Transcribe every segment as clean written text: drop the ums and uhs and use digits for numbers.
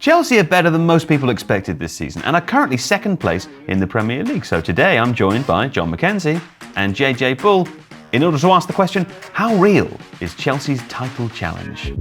Chelsea are better than most people expected this season and are currently second place in the Premier League. So today I'm joined by John Mackenzie and JJ Bull in order to ask the question, how real is Chelsea's title challenge?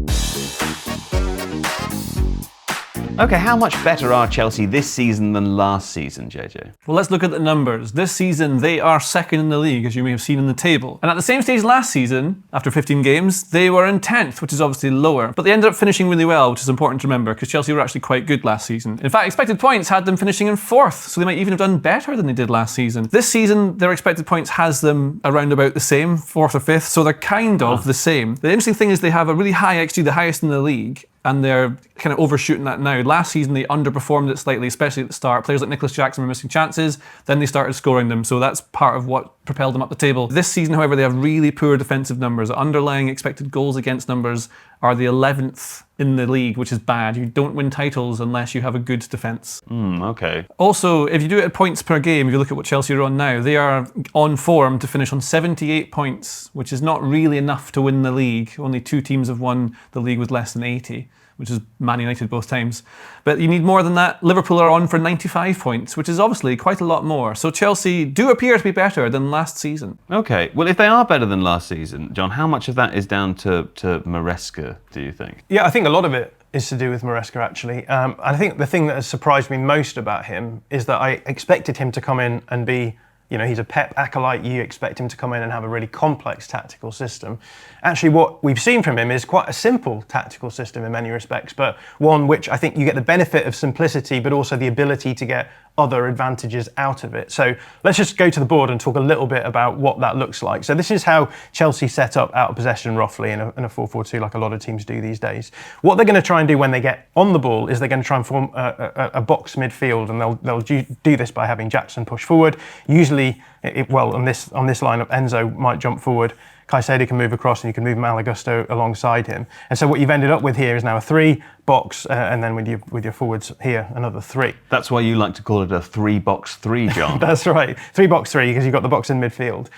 Okay, how much better are Chelsea this season than last season, JJ? Well, let's look at the numbers. This season, they are second in the league, as you may have seen in the table. And at the same stage last season, after 15 games, they were in 10th, which is obviously lower. But they ended up finishing really well, which is important to remember, because Chelsea were actually quite good last season. In fact, expected points had them finishing in 4th, so they might even have done better than they did last season. This season, their expected points has them around about the same, 4th or 5th, so they're kind of the same. The interesting thing is they have a really high XG, the highest in the league, and they're kind of overshooting that now. Last season, they underperformed it slightly, especially at the start. Players like Nicolas were missing chances, then they started scoring them, so that's part of what propelled them up the table. This season, however, they have really poor defensive numbers. Underlying expected goals against numbers are the 11th in the league, which is bad. You don't win titles unless you have a good defence. Okay. Also, if you do it at points per game, if you look at what Chelsea are on now, they are on form to finish on 78 points, which is not really enough to win the league. Only 2 teams have won the league with less than 80. Which is Man United both times. But you need more than that. Liverpool are on for 95 points, which is obviously quite a lot more. So Chelsea do appear to be better than last season. Okay, well if they are better than last season, John, how much of that is down to Maresca, do you think? Yeah, I think a lot of it is to do with Maresca, actually. I think the thing that has surprised me most about him is that I expected him to come in and be, he's a Pep acolyte. You expect him to come in and have a really complex tactical system. Actually, what we've seen from him is quite a simple tactical system in many respects, but one which I think you get the benefit of simplicity, but also the ability to get other advantages out of it. So let's just go to the board and talk a little bit about what that looks like. So this is how Chelsea set up out of possession roughly in a 4-4-2, like a lot of teams do these days. What they're going to try and do when they get on the ball is they're going to try and form a box midfield, and they'll do this by having Jackson push forward. Usually, on this line up, Enzo might jump forward. Caicedo can move across, and you can move Malo Gusto alongside him. And so what you've ended up with here is now a 3-box, and then with your forwards here, another 3. That's why you like to call it a 3-box-3, John. That's right, 3-box-3, because you've got the box in midfield.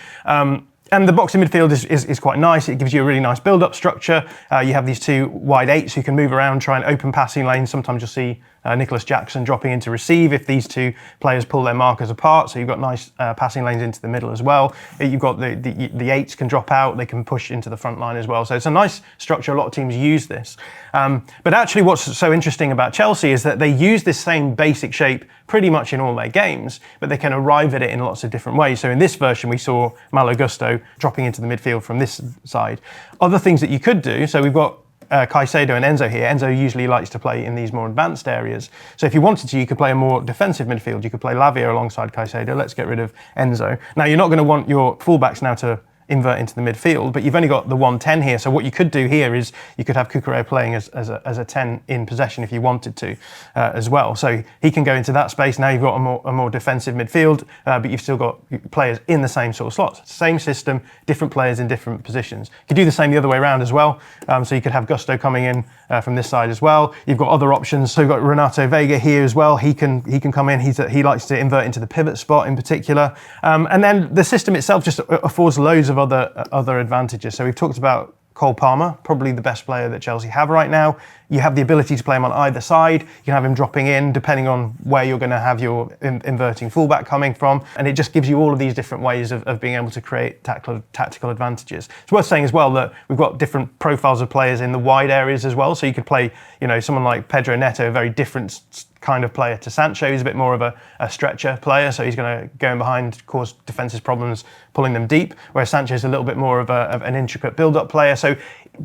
And the box in midfield is quite nice. It gives you a really nice build-up structure. You have these 2 wide 8s who can move around, try and open passing lanes. Sometimes you'll see Nicolas dropping in to receive if these 2 players pull their markers apart. So you've got nice passing lanes into the middle as well. You've got the 8s can drop out. They can push into the front line as well. So it's a nice structure. A lot of teams use this. But actually what's so interesting about Chelsea is that they use this same basic shape pretty much in all their games, but they can arrive at it in lots of different ways. So in this version, we saw Malo Gusto dropping into the midfield from this side. Other things that you could do, so we've got Caicedo and Enzo here. Enzo usually likes to play in these more advanced areas. So if you wanted to, you could play a more defensive midfield. You could play Lavia alongside Caicedo. Let's get rid of Enzo. Now, you're not going to want your fullbacks now to invert into the midfield, but you've only got the 1-10 here. So what you could do here is you could have Cucurella playing as a 10 in possession if you wanted to as well. So he can go into that space. Now you've got a more defensive midfield, but you've still got players in the same sort of slots. Same system, different players in different positions. You could do the same the other way around as well. So you could have Gusto coming in from this side as well. You've got other options. So you've got Renato Vega here as well. He can come in. He likes to invert into the pivot spot in particular. And then the system itself just affords loads of other advantages. So we've talked about Cole Palmer, probably the best player that Chelsea have right now. You have the ability to play him on either side. You can have him dropping in depending on where you're going to have your inverting fullback coming from. And it just gives you all of these different ways of being able to create tactical advantages. It's worth saying as well that we've got different profiles of players in the wide areas as well. So you could play, someone like Pedro Neto, a very different kind of player to Sancho. He's a bit more of a stretcher player, so he's going to go in behind, cause defensive problems, pulling them deep, whereas Sancho's a little bit more of an intricate build-up player. So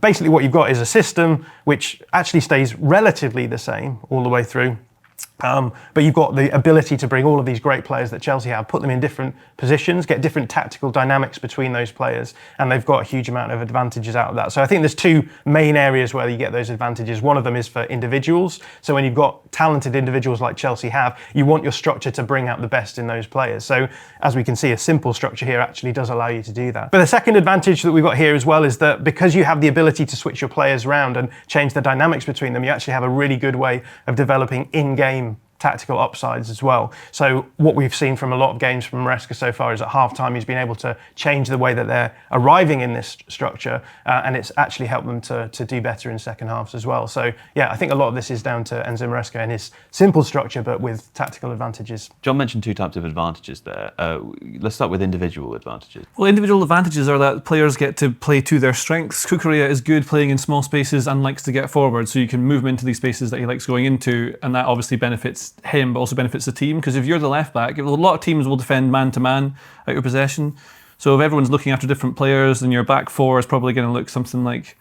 basically what you've got is a system which actually stays relatively the same all the way through. But you've got the ability to bring all of these great players that Chelsea have, put them in different positions, get different tactical dynamics between those players, and they've got a huge amount of advantages out of that. So I think there's 2 main areas where you get those advantages. One of them is for individuals. So when you've got talented individuals like Chelsea have, you want your structure to bring out the best in those players. So as we can see, a simple structure here actually does allow you to do that. But the second advantage that we've got here as well is that because you have the ability to switch your players around and change the dynamics between them, you actually have a really good way of developing in-game tactical upsides as well. So what we've seen from a lot of games from Maresca so far is at half-time he's been able to change the way that they're arriving in this structure, and it's actually helped them to do better in second halves as well. So yeah, I think a lot of this is down to Enzo Maresca and his simple structure, but with tactical advantages. John mentioned two types of advantages there. Let's start with individual advantages. Well, individual advantages are that players get to play to their strengths. Cucurella is good playing in small spaces and likes to get forward, so you can move him into these spaces that he likes going into, and that obviously benefits him, but also benefits the team, because if you're the left back, a lot of teams will defend man-to-man out of possession. So if everyone's looking after different players, then your back four is probably going to look something like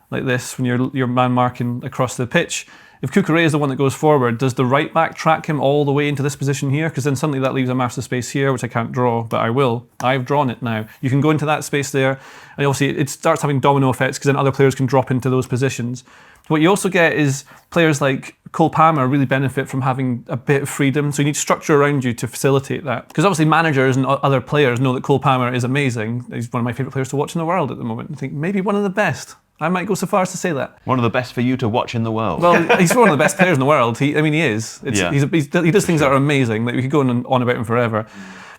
this when you're man marking across the pitch. If Cucurella is the one that goes forward, does the right back track him all the way into this position here? Because then suddenly that leaves a massive space here, which I can't draw, but I will. I've drawn it now. You can go into that space there, and obviously it starts having domino effects, because then other players can drop into those positions. What you also get is players like Cole Palmer really benefit from having a bit of freedom, so you need structure around you to facilitate that. Because obviously managers and other players know that Cole Palmer is amazing. He's one of my favourite players to watch in the world at the moment. I think maybe one of the best. I might go so far as to say that. One of the best for you to watch in the world. Well, he's one of the best players in the world. He is. Yeah. He does things that are amazing. Like, we could go on about him forever.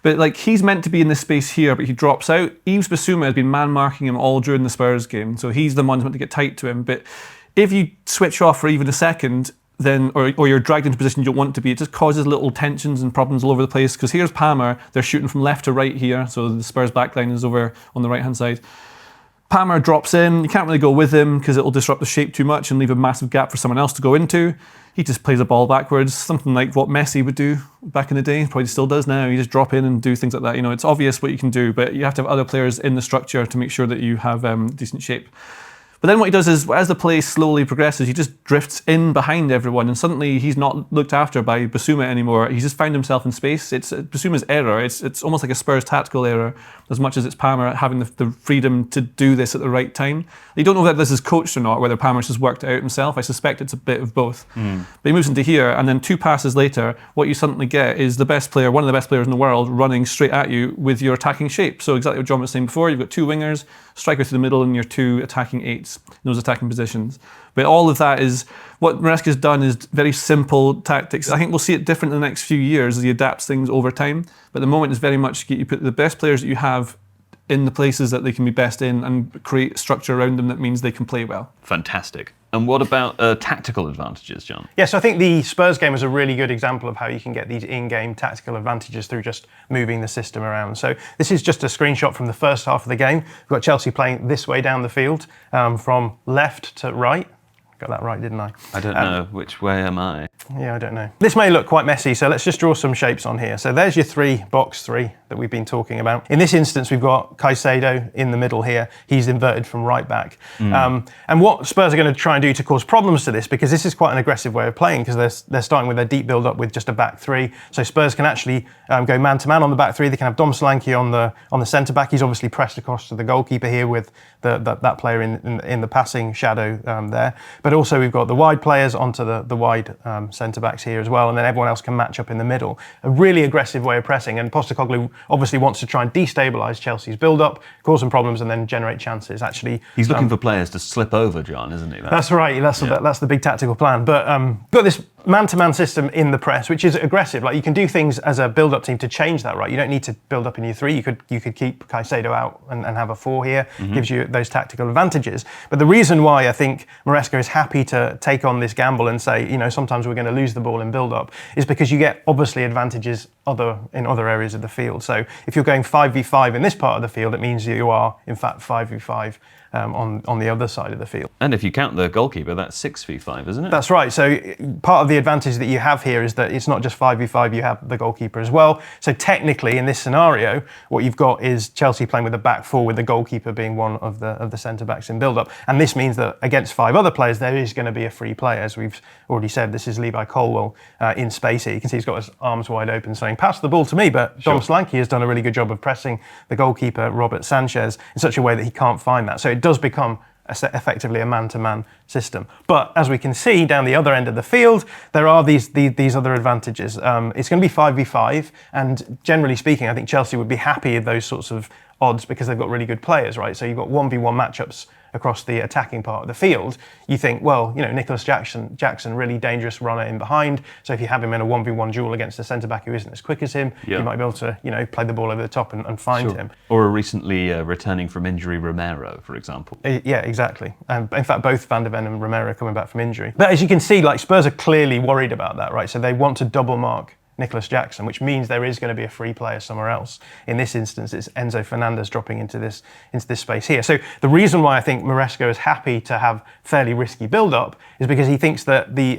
But like, he's meant to be in this space here, but he drops out. Yves Bissouma has been man-marking him all during the Spurs game, so he's the one who's meant to get tight to him. But if you switch off for even a second, then or you're dragged into a position you don't want to be, it just causes little tensions and problems all over the place. Because here's Palmer, they're shooting from left to right here, so the Spurs backline is over on the right-hand side. Palmer drops in, you can't really go with him because it'll disrupt the shape too much and leave a massive gap for someone else to go into. He just plays a ball backwards, something like what Messi would do back in the day, probably still does now. You just drop in and do things like that. You know, it's obvious what you can do, but you have to have other players in the structure to make sure that you have decent shape. But then what he does is, as the play slowly progresses, he just drifts in behind everyone, and suddenly he's not looked after by Bissouma anymore. He's just found himself in space. It's Bissouma's error. It's almost like a Spurs tactical error, as much as it's Palmer having the freedom to do this at the right time. You don't know whether this is coached or not, whether Palmer's just worked it out himself. I suspect it's a bit of both. But he moves into here, and then 2 passes later, what you suddenly get is the best player, one of the best players in the world, running straight at you with your attacking shape. So exactly what John was saying before, you've got 2 wingers, striker through the middle, and your 2 attacking 8s in those attacking positions. But all of that is, what Maresca's done is very simple tactics. I think we'll see it different in the next few years as he adapts things over time. But at the moment, it's very much you put the best players that you have in the places that they can be best in and create structure around them that means they can play well. Fantastic. And what about tactical advantages, John? Yeah, so I think the Spurs game was a really good example of how you can get these in-game tactical advantages through just moving the system around. So this is just a screenshot from the first half of the game. We've got Chelsea playing this way down the field, from left to right. Got that right, didn't I? I don't know. Which way am I? Yeah, I don't know. This may look quite messy, so let's just draw some shapes on here. So there's your box three that we've been talking about. In this instance, we've got Caicedo in the middle here. He's inverted from right back. And what Spurs are going to try and do to cause problems to this, because this is quite an aggressive way of playing, because they're starting with their deep build-up with just a back 3. So Spurs can actually go man-to-man on the back 3. They can have Dom Solanke on the centre-back. He's obviously pressed across to the goalkeeper here with that player in the passing shadow there. But also we've got the wide players onto the wide centre-backs here as well, and then everyone else can match up in the middle. A really aggressive way of pressing, and Postecoglou obviously wants to try and destabilise Chelsea's build-up, cause some problems, and then generate chances. Actually, he's looking for players to slip over, John, isn't he? That's right. That's the big tactical plan. But got this man-to-man system in the press, which is aggressive. Like, you can do things as a build-up team to change that, right? You don't need to build up in your 3. You could keep Caicedo out and have a 4 here. Gives you those tactical advantages. But the reason why I think Maresca is happy to take on this gamble and say, sometimes we're going to lose the ball in build-up, is because you get obviously advantages in other areas of the field. So if you're going 5v5 in this part of the field, it means you are in fact 5v5 on the other side of the field. And if you count the goalkeeper, that's 6v5, isn't it? That's right. So part of the advantage that you have here is that it's not just 5v5, you have the goalkeeper as well. So technically, in this scenario, what you've got is Chelsea playing with a back 4, with the goalkeeper being one of the centre-backs in build-up. And this means that against 5 other players, there is going to be a free play. As we've already said, this is Levi Colwill in space here. You can see he's got his arms wide open saying, pass the ball to me. But Dom Solanke has done a really good job of pressing the goalkeeper, Robert Sanchez, in such a way that he can't find that. So it does become effectively a man-to-man system. But as we can see down the other end of the field, there are these other advantages. It's going to be 5v5, and generally speaking, I think Chelsea would be happy with those sorts of odds because they've got really good players, right? So you've got 1v1 matchups across the attacking part of the field. You think, well, Nicolas Jackson, really dangerous runner in behind. So if you have him in a 1v1 duel against a centre-back who isn't as quick as him, you might be able to, play the ball over the top and find him. Or a recently returning from injury Romero, for example. Yeah, exactly. In fact, both Van der Ven and Romero are coming back from injury. But as you can see, Spurs are clearly worried about that, right? So they want to double mark Nicolas Jackson, which means there is going to be a free player somewhere else. In this instance, it's Enzo Fernandez dropping into this space here. So the reason why I think Maresca is happy to have fairly risky build-up is because he thinks that the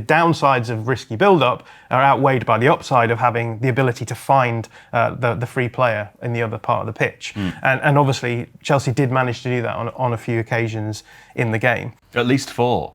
downsides of risky build-up are outweighed by the upside of having the ability to find the free player in the other part of the pitch. And obviously, Chelsea did manage to do that on a few occasions in the game. At least 4.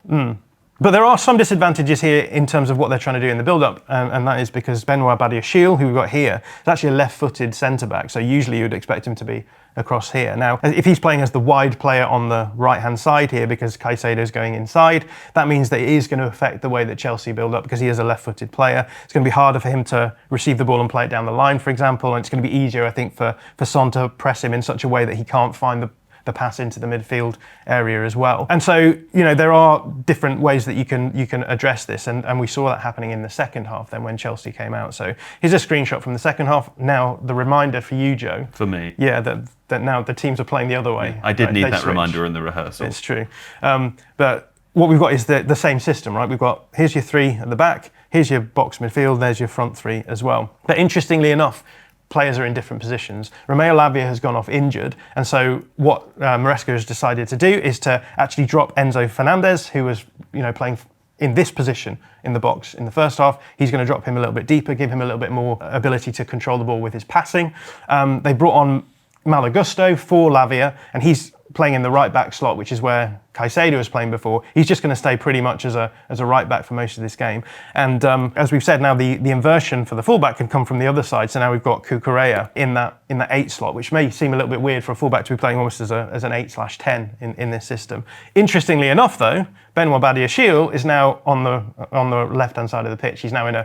But there are some disadvantages here in terms of what they're trying to do in the build-up, and that is because Benoit Badiashile, who we've got here, is actually a left-footed centre-back, so usually you would expect him to be across here. Now, if he's playing as the wide player on the right-hand side here because Caicedo's going inside, that means that it is going to affect the way that Chelsea build up because he is a left-footed player. It's going to be harder for him to receive the ball and play it down the line, for example, and it's going to be easier, I think, for Son to press him in such a way that he can't find the pass into the midfield area as well. And so, there are different ways that you can address this, and we saw that happening in the second half then when Chelsea came out. So here's a screenshot from the second half. Now, the reminder for you, Joe. For me. Yeah, that now the teams are playing the other way. I did need that reminder in the rehearsal. It's true. But what we've got is the same system, right? We've got, here's your 3 at the back, here's your box midfield, there's your front 3 as well. But interestingly enough, players are in different positions. Romeo Lavia has gone off injured, and so what Maresca has decided to do is to actually drop Enzo Fernandez, who was playing in this position in the box in the first half. He's going to drop him a little bit deeper, give him a little bit more ability to control the ball with his passing. They brought on Malagusto for Lavia, and he's playing in the right back slot, which is where Caicedo was playing before. He's just going to stay pretty much as a right back for most of this game. And as we've said, now the inversion for the fullback can come from the other side. So now we've got Cucurella in that 8 slot, which may seem a little bit weird for a fullback to be playing almost as an 8/10 in this system. Interestingly enough, though, Benoit Badiashile is now on the left hand side of the pitch. He's now in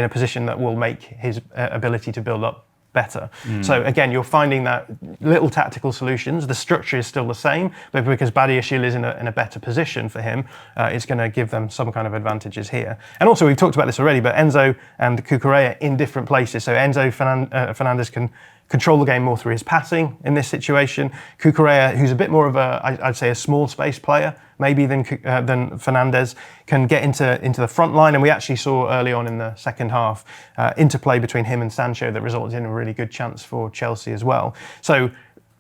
a position that will make his ability to build up better. So again, you're finding that little tactical solutions. The structure is still the same, but because Badiashile is in a better position for him, it's going to give them some kind of advantages here. And also, we've talked about this already, but Enzo and Cucurella in different places. So Enzo Fernandez can control the game more through his passing in this situation. Cucurella, who's a bit more of I'd say a small space player, maybe than Fernandez, can get into the front line. And we actually saw early on in the second half interplay between him and Sancho that resulted in a really good chance for Chelsea as well. So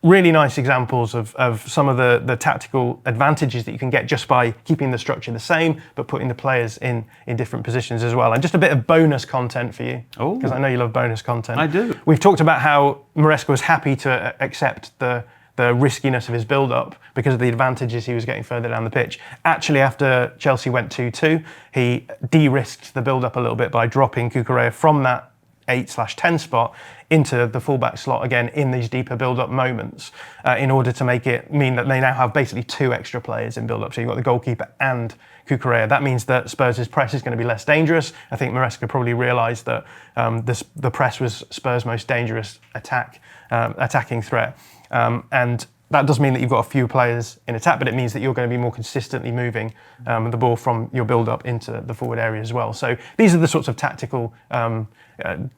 really nice examples of some of the tactical advantages that you can get just by keeping the structure the same, but putting the players in different positions as well. And just a bit of bonus content for you, because I know you love bonus content. I do. We've talked about how Maresca was happy to accept the riskiness of his build-up because of the advantages he was getting further down the pitch. Actually, after Chelsea went 2-2, he de-risked the build-up a little bit by dropping Cucurella from that 8/10 spot into the fullback slot again in these deeper build-up moments in order to make it mean that they now have basically 2 extra players in build-up. So you've got the goalkeeper and Cucurella. That means that Spurs' press is going to be less dangerous. I think Maresca probably realised that the press was Spurs' most dangerous attacking threat. And that does mean that you've got a few players in attack, but it means that you're going to be more consistently moving the ball from your build-up into the forward area as well. So these are the sorts of tactical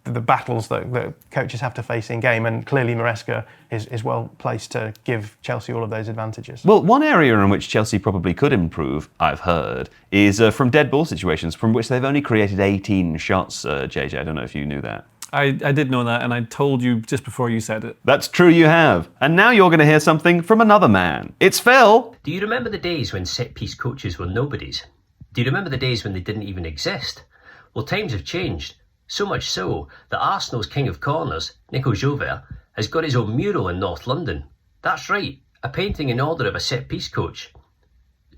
the battles that coaches have to face in game, and clearly Maresca is well placed to give Chelsea all of those advantages. Well, one area in which Chelsea probably could improve, I've heard, is from dead ball situations, from which they've only created 18 shots, JJ. I don't know if you knew that. I did know that, and I told you just before you said it. That's true, you have. And now you're going to hear something from another man. It's Phil! Do you remember the days when set-piece coaches were nobodies? Do you remember the days when they didn't even exist? Well, times have changed. So much so that Arsenal's king of corners, Nicolas Jover, has got his own mural in North London. That's right, a painting in honour of a set-piece coach.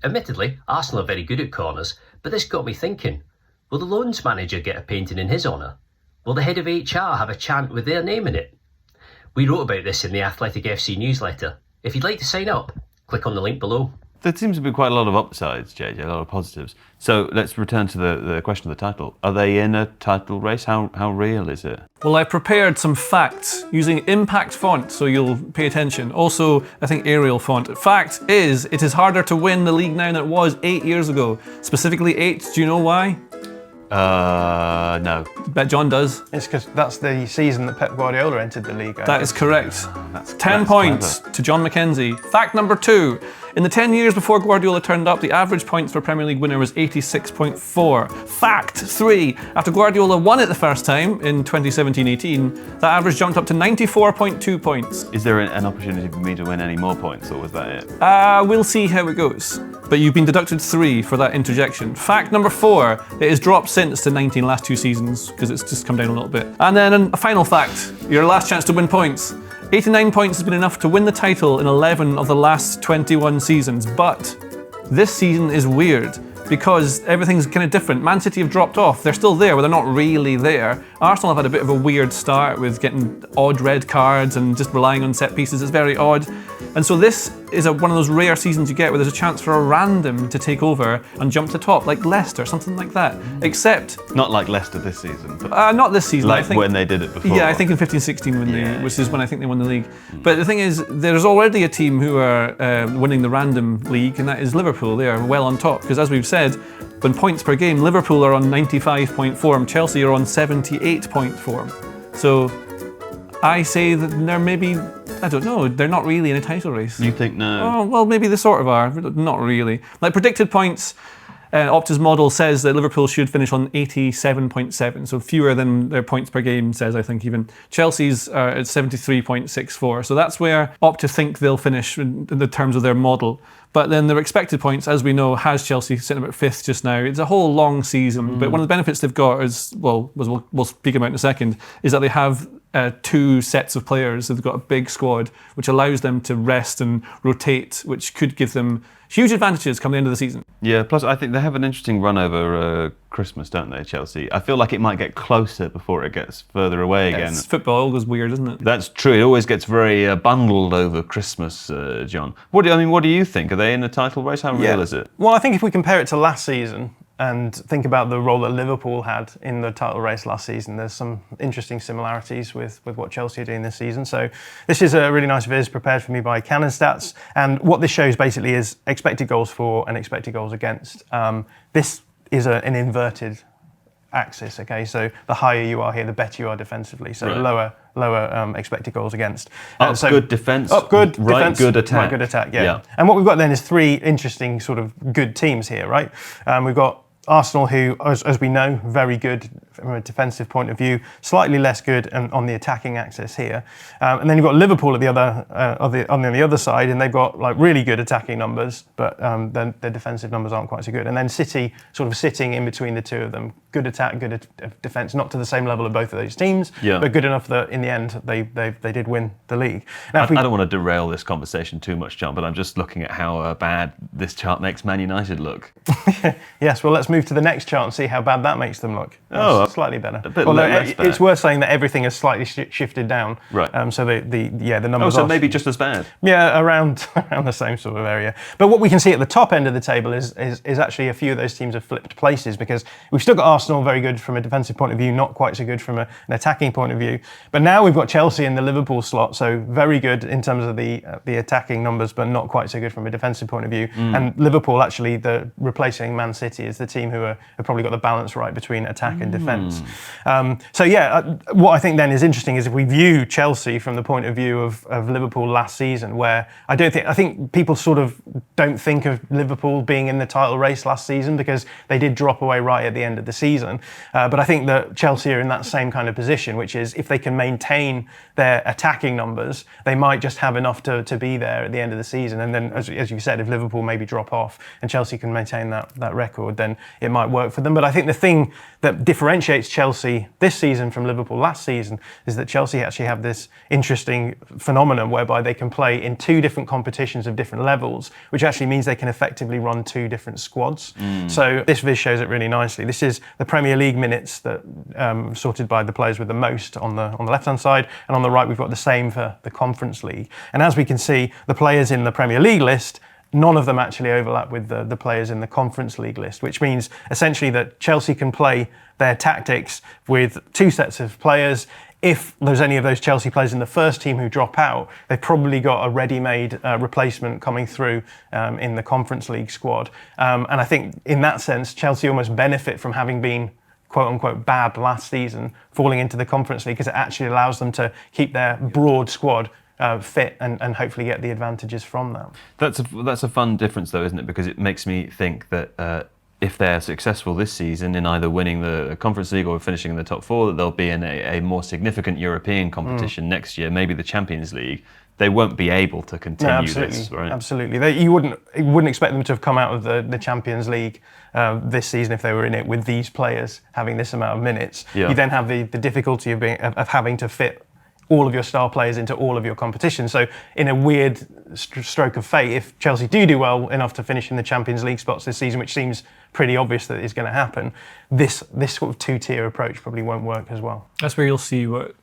Admittedly, Arsenal are very good at corners, but this got me thinking, will the loans manager get a painting in his honour? Will the head of HR have a chant with their name in it? We wrote about this in the Athletic FC newsletter. If you'd like to sign up, click on the link below. There seems to be quite a lot of upsides, JJ, a lot of positives. So let's return to the question of the title. Are they in a title race? How real is it? Well, I prepared some facts using impact font, so you'll pay attention. Also, I think Arial font. Fact is, it is harder to win the league now than it was 8 years ago. Specifically 8. Do you know why? No. Bet John does. It's because that's the season that Pep Guardiola entered the league. That is correct. That's 10 points to John Mackenzie. Fact number 2. In the 10 years before Guardiola turned up, the average points for a Premier League winner was 86.4. Fact 3. After Guardiola won it the first time in 2017-18, that average jumped up to 94.2 points. Is there an opportunity for me to win any more points, or was that it? We'll see how it goes. But you've been deducted 3 for that interjection. Fact number 4. It has dropped since to 19 last 2 seasons, because it's just come down a little bit. And then a final fact. Your last chance to win points. 89 points has been enough to win the title in 11 of the last 21 seasons, but this season is weird because everything's kind of different. Man City have dropped off. They're still there, but they're not really there. Arsenal have had a bit of a weird start with getting odd red cards and just relying on set pieces. It's very odd. And so this is one of those rare seasons you get where there's a chance for a random to take over and jump to top, like Leicester, something like that. Except... Not like Leicester this season, but... not this season. like I think, when they did it before. Yeah, I think in 15-16, which is when I think they won the league. But the thing is, there's already a team who are winning the random league, and that is Liverpool. They are well on top, because as we've said, when points per game, Liverpool are on 95 form, Chelsea are on 78 form. So I say that they're maybe, I don't know, they're not really in a title race. You think no? Oh, well, maybe they sort of are, but not really. Like predicted points, Opta's model says that Liverpool should finish on 87.7, so fewer than their points per game says, I think even. Chelsea's are at 73.64, so that's where Opta think they'll finish in the terms of their model. But then their expected points, as we know, has Chelsea sitting about 5th just now. It's a whole long season, but one of the benefits they've got is, well, we'll speak about in a second, is that they have 2 sets of players. They've got a big squad, which allows them to rest and rotate, which could give them huge advantages come the end of the season. Yeah, plus I think they have an interesting run over Christmas, don't they, Chelsea? I feel like it might get closer before it gets further away again. It's football always weird, isn't it? That's true. It always gets very bundled over Christmas, John. What do you think? Are they in a title race? How real is it? Well, I think if we compare it to last season and think about the role that Liverpool had in the title race last season, there's some interesting similarities with what Chelsea are doing this season. So this is a really nice viz prepared for me by Cannon Stats. And what this shows basically is expected goals for and expected goals against. This is an inverted axis, okay? So the higher you are here, the better you are defensively. So Right. lower expected goals against. Good defence. Up good right, defence. good attack. Right, good attack, yeah. And what we've got then is 3 interesting sort of good teams here, right? We've got Arsenal, who, as we know, very good from a defensive point of view, slightly less good on the attacking axis here. And then you've got Liverpool at the other on the other side, and they've got like really good attacking numbers, but then their defensive numbers aren't quite so good. And then City sort of sitting in between the two of them, good attack, good defence, not to the same level of both of those teams, but good enough that in the end they did win the league. Now, I don't want to derail this conversation too much, John, but I'm just looking at how bad this chart makes Man United look. Yes, well, let's move to the next chart and see how bad that makes them look. That's slightly better. A bit Although less bad. it's worth saying that everything has slightly shifted down. Right. So the numbers. So are maybe just as bad. Yeah, around the same sort of area. But what we can see at the top end of the table is actually a few of those teams have flipped places, because we've still got Arsenal very good from a defensive point of view, not quite so good from an attacking point of view. But now we've got Chelsea in the Liverpool slot, so very good in terms of the attacking numbers, but not quite so good from a defensive point of view. And Liverpool actually, replacing Man City, is the team who have probably got the balance right between attack and defence. What I think then is interesting is if we view Chelsea from the point of view of Liverpool last season, where I think people sort of don't think of Liverpool being in the title race last season because they did drop away right at the end of the season. But I think that Chelsea are in that same kind of position, which is if they can maintain their attacking numbers, they might just have enough to be there at the end of the season. And then, as you said, if Liverpool maybe drop off and Chelsea can maintain that record, then it might work for them. But I think the thing that differentiates Chelsea this season from Liverpool last season is that Chelsea actually have this interesting phenomenon whereby they can play in 2 different competitions of different levels, which actually means they can effectively run 2 different squads. So this viz shows it really nicely. This is the Premier League minutes that sorted by the players with the most on the left-hand side, and on the right we've got the same for the Conference League. And as we can see, the players in the Premier League list none of them actually overlap with the players in the Conference League list, which means essentially that Chelsea can play their tactics with 2 sets of players. If there's any of those Chelsea players in the first team who drop out, they've probably got a ready-made replacement coming through in the Conference League squad. And I think in that sense, Chelsea almost benefit from having been quote-unquote bad last season, falling into the Conference League, because it actually allows them to keep their broad squad fit and hopefully get the advantages from that. That's a fun difference though, isn't it? Because it makes me think that if they're successful this season in either winning the Conference League or finishing in the top 4, that they'll be in a more significant European competition next year, maybe the Champions League. They won't be able to continue this, right? Absolutely. You wouldn't expect them to have come out of the Champions League this season if they were in it with these players having this amount of minutes. Yeah. You then have the difficulty of having to fit all of your star players into all of your competition. So in a weird stroke of fate, if Chelsea do well enough to finish in the Champions League spots this season, which seems pretty obvious that is going to happen, this sort of 2-tier approach probably won't work as well. That's where you'll see what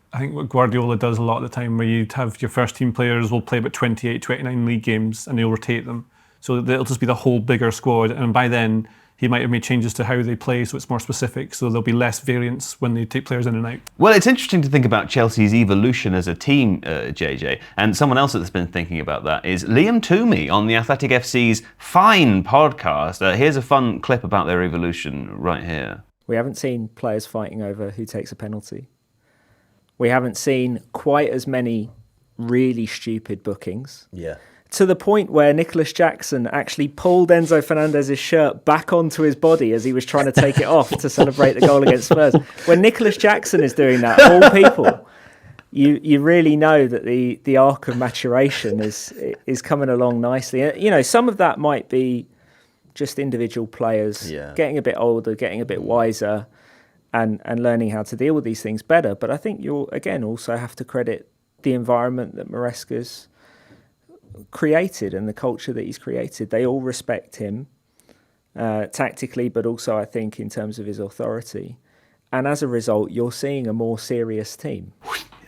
Guardiola does a lot of the time, where you have your first team players will play about 28, 29 league games and they'll rotate them. So it'll just be the whole bigger squad, and by then he might have made changes to how they play, so it's more specific, so there'll be less variance when they take players in and out. Well, it's interesting to think about Chelsea's evolution as a team, JJ, and someone else that's been thinking about that is Liam Toomey on the Athletic FC's Fine podcast. Here's a fun clip about their evolution right here. We haven't seen players fighting over who takes a penalty. We haven't seen quite as many really stupid bookings. Yeah. To the point where Nicolas Jackson actually pulled Enzo Fernandez's shirt back onto his body as he was trying to take it off to celebrate the goal against Spurs. When Nicolas Jackson is doing that, all people, you really know that the arc of maturation is coming along nicely. You know, some of that might be just individual players getting a bit older, getting a bit wiser, and learning how to deal with these things better. But I think you'll, again, also have to credit the environment that Maresca's created and the culture that he's created. They all respect him tactically, but also I think in terms of his authority. And as a result, you're seeing a more serious team.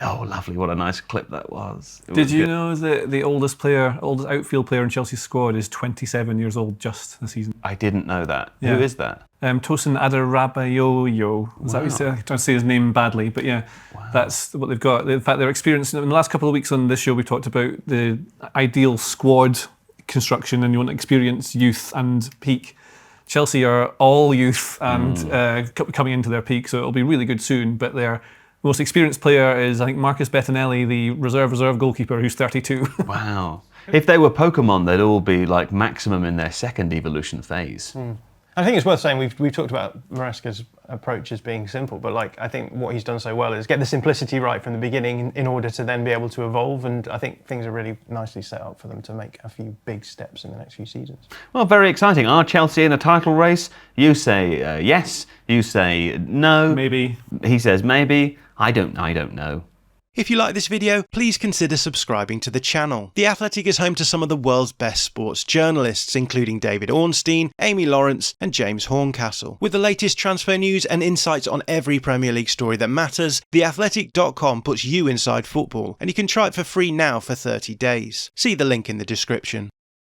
Oh, lovely. What a nice clip that was. Did you know that the oldest outfield player in Chelsea's squad is 27 years old just this season? I didn't know that. Yeah. Who is that? Tosin Adarabioyo. Is that what you say? I'm trying to say his name badly, but yeah, that's what they've got. In fact, they're experiencing, in the last couple of weeks on this show, we've talked about the ideal squad construction, and you want to experience youth and peak. Chelsea are all youth and coming into their peak, so it'll be really good soon, but their most experienced player is, I think, Marcus Bettinelli, the reserve goalkeeper, who's 32. Wow. If they were Pokemon, they'd all be like maximum in their second evolution phase. I think it's worth saying we've talked about Maresca's approach as being simple, but I think what he's done so well is get the simplicity right from the beginning in order to then be able to evolve, and I think things are really nicely set up for them to make a few big steps in the next few seasons. Well, very exciting. Are Chelsea in a title race? You say yes. You say no. Maybe. He says maybe. I don't know. If you like this video, please consider subscribing to the channel. The Athletic is home to some of the world's best sports journalists, including David Ornstein, Amy Lawrence and James Horncastle. With the latest transfer news and insights on every Premier League story that matters, theathletic.com puts you inside football, and you can try it for free now for 30 days. See the link in the description.